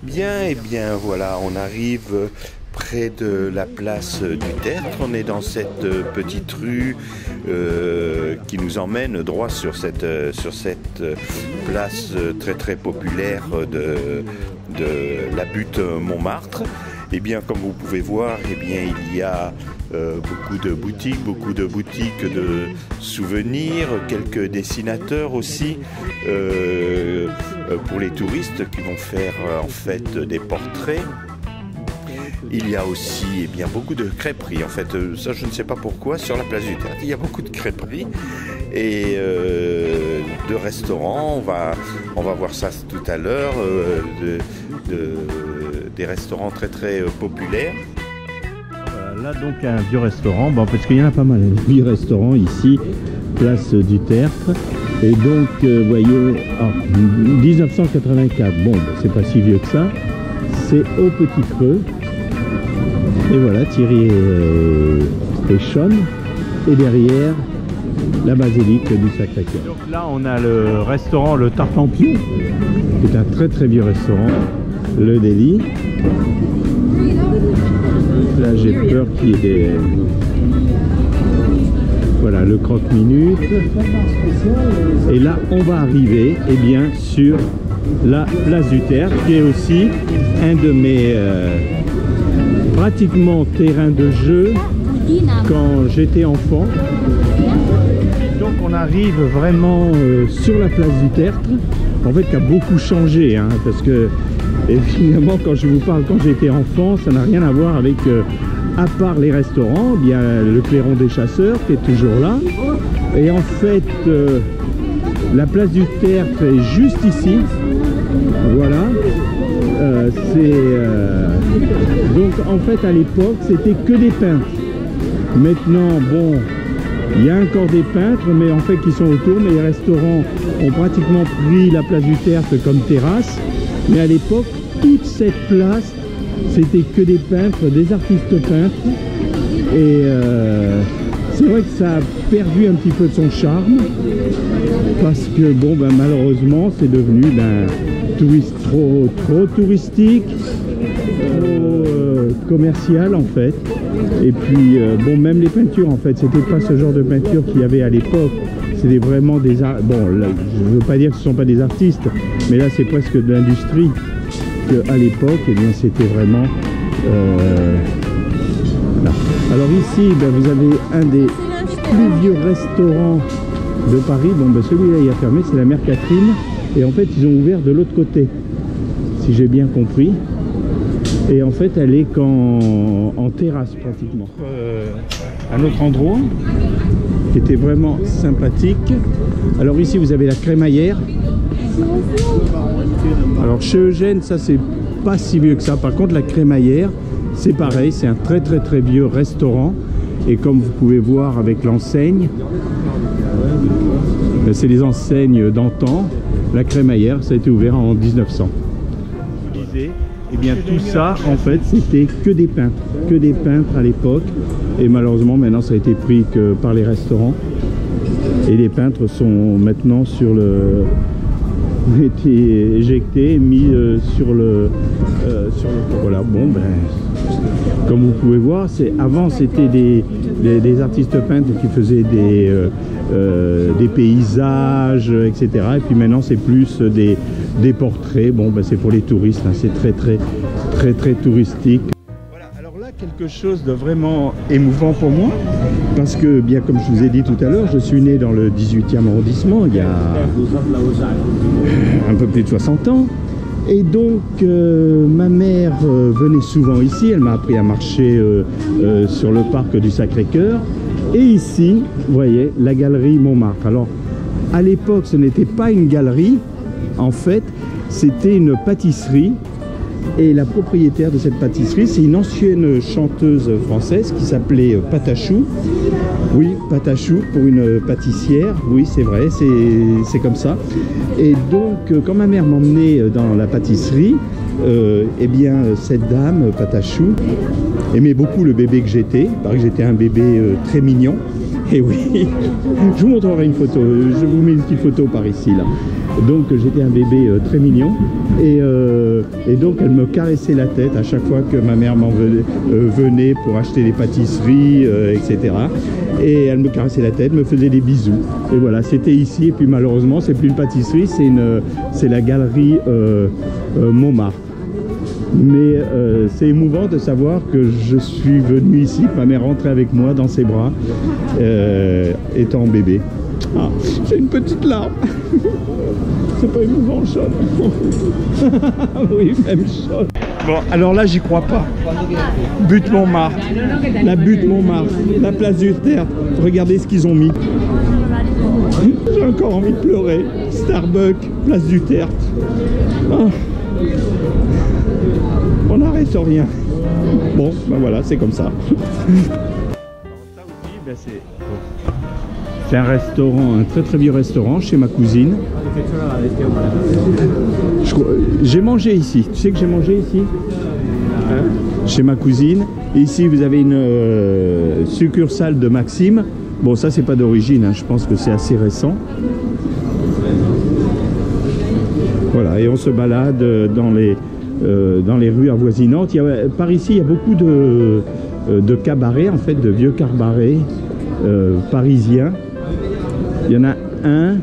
Bien, et bien voilà, on arrive près de la place du Tertre. On est dans cette petite rue qui nous emmène droit sur cette place très très populaire de la butte Montmartre. Et bien, comme vous pouvez voir, eh bien, il y a beaucoup de boutiques de souvenirs, quelques dessinateurs aussi pour les touristes qui vont faire en fait des portraits. Il y a aussi bien, beaucoup de crêperies. En fait, ça je ne sais pas pourquoi, sur la place du Tertre, il y a beaucoup de crêperies et de restaurants. On va voir ça tout à l'heure, des restaurants très très populaires. Là donc un vieux restaurant, bon, parce qu'il y en a pas mal, un vieux restaurant ici, place du Tertre. Et donc, vous voyez, 1984, bon, c'est pas si vieux que ça, c'est au Petit Creux. Et voilà, Thierry et Sean, et derrière, la basilique du Sacré-Cœur. Donc là, on a le restaurant Le Tartempion, qui est un très très vieux restaurant, le Délit. Là, j'ai peur qu'il y ait des... Voilà, le croque-minute. Et là, on va arriver, eh bien, sur la place du Tertre, qui est aussi un de mes pratiquement terrains de jeu quand j'étais enfant. Donc, on arrive vraiment sur la place du Tertre, en fait, qui a beaucoup changé, hein, parce que et finalement, quand je vous parle, quand j'étais enfant, ça n'a rien à voir avec, à part les restaurants, il y a le Clairon des Chasseurs qui est toujours là. Et en fait, la place du Tertre est juste ici. Voilà. Donc en fait, à l'époque, c'était que des peintres. Maintenant, bon, il y a encore des peintres, mais en fait, qui sont autour. Mais les restaurants ont pratiquement pris la place du Tertre comme terrasse. Mais à l'époque, toute cette place, c'était que des peintres, des artistes peintres. Et c'est vrai que ça a perdu un petit peu de son charme. Parce que, bon, ben, malheureusement, c'est devenu trop touristique, trop commercial, en fait. Et puis, bon, même les peintures, en fait, c'était pas ce genre de peinture qu'il y avait à l'époque. C'était vraiment des arts. Bon, là, je ne veux pas dire que ce ne sont pas des artistes, mais là c'est presque de l'industrie. À l'époque, eh bien, c'était vraiment. Là. Alors ici, ben, vous avez un des plus vieux restaurants de Paris. Bon, ben, celui-là il a fermé, c'est la Mère Catherine. Et en fait, ils ont ouvert de l'autre côté, si j'ai bien compris. Et en fait, elle est en terrasse pratiquement. Un autre endroit qui était vraiment sympathique. Alors ici, vous avez la crémaillère. Alors chez Eugène, ça c'est pas si vieux que ça. Par contre, la crémaillère, c'est pareil, c'est un très très très vieux restaurant. Et comme vous pouvez voir avec l'enseigne, c'est les enseignes d'antan. La crémaillère, ça a été ouvert en 1900. Et bien tout ça, en fait, c'était que des peintres à l'époque. Et malheureusement, maintenant, ça a été pris que par les restaurants. Et les peintres sont maintenant sur le... ont été éjectés, mis sur le... Voilà, bon, ben... Comme vous pouvez voir, avant, c'était des artistes peintres qui faisaient des paysages, etc. Et puis maintenant, c'est plus des portraits. Bon, ben, c'est pour les touristes, hein. C'est très touristique. Voilà, alors là, quelque chose de vraiment émouvant pour moi, parce que, bien comme je vous ai dit tout à l'heure, je suis né dans le 18e arrondissement, il y a un peu plus de 60 ans. Et donc, ma mère venait souvent ici, elle m'a appris à marcher sur le parc du Sacré-Cœur. Et ici, vous voyez, la galerie Montmartre. Alors, à l'époque, ce n'était pas une galerie, en fait, c'était une pâtisserie. Et la propriétaire de cette pâtisserie, c'est une ancienne chanteuse française qui s'appelait Patachou. Oui, Patachou pour une pâtissière, oui c'est vrai, c'est comme ça. Et donc, quand ma mère m'emmenait dans la pâtisserie, eh bien cette dame, Patachou, aimait beaucoup le bébé que j'étais. Il paraît que j'étais un bébé très mignon. Et oui, je vous montrerai une photo, je vous mets une petite photo par ici là. Donc j'étais un bébé très mignon et donc elle me caressait la tête à chaque fois que ma mère venait pour acheter des pâtisseries, etc. Et elle me caressait la tête, me faisait des bisous. Et voilà, c'était ici. Et puis malheureusement, c'est plus une pâtisserie, c'est la galerie Montmartre. Mais c'est émouvant de savoir que je suis venu ici, que ma mère rentrait avec moi dans ses bras, étant bébé. Ah, j'ai une petite larme. C'est pas émouvant, Sean. Oui, même Sean. Bon, alors là, j'y crois pas. Butte Montmartre, la butte Montmartre, la place du Tertre. Regardez ce qu'ils ont mis. J'ai encore envie de pleurer. Starbucks, place du Tertre. Oh. On n'arrête rien. Bon, ben voilà, c'est comme ça. C'est un restaurant, un très très vieux restaurant chez ma cousine. J'ai mangé ici. Tu sais que j'ai mangé ici chez ma cousine. Et ici, vous avez une succursale de Maxime. Bon, ça, c'est pas d'origine. Hein. Je pense que c'est assez récent. Voilà, et on se balade dans les rues avoisinantes. Par ici, il y a beaucoup de cabarets, en fait, de vieux cabarets parisiens. Il y en a un.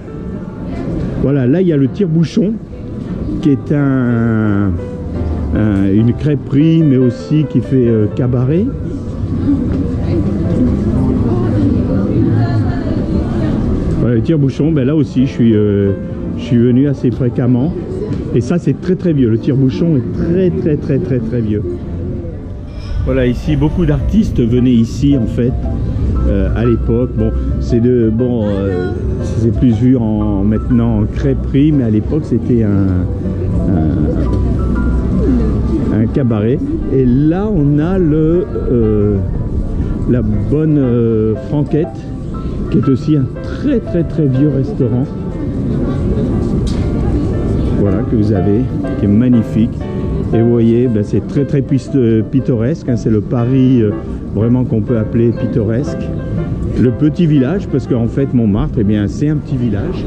Voilà, là, il y a le Tire-Bouchon, qui est une crêperie, mais aussi qui fait cabaret. Voilà, le Tire-Bouchon, ben là aussi, je suis venu assez fréquemment. Et ça, c'est très très vieux. Le Tire-Bouchon est très vieux. Voilà, ici, beaucoup d'artistes venaient ici, en fait, à l'époque. Bon, c'est plus vu maintenant en crêperie, mais à l'époque, c'était un cabaret. Et là, on a la bonne Franquette, qui est aussi un très vieux restaurant. Voilà, que vous avez, qui est magnifique. Et vous voyez, ben, c'est très pittoresque, hein, c'est le Paris vraiment qu'on peut appeler pittoresque. Le petit village, parce qu'en fait Montmartre, eh bien, c'est un petit village.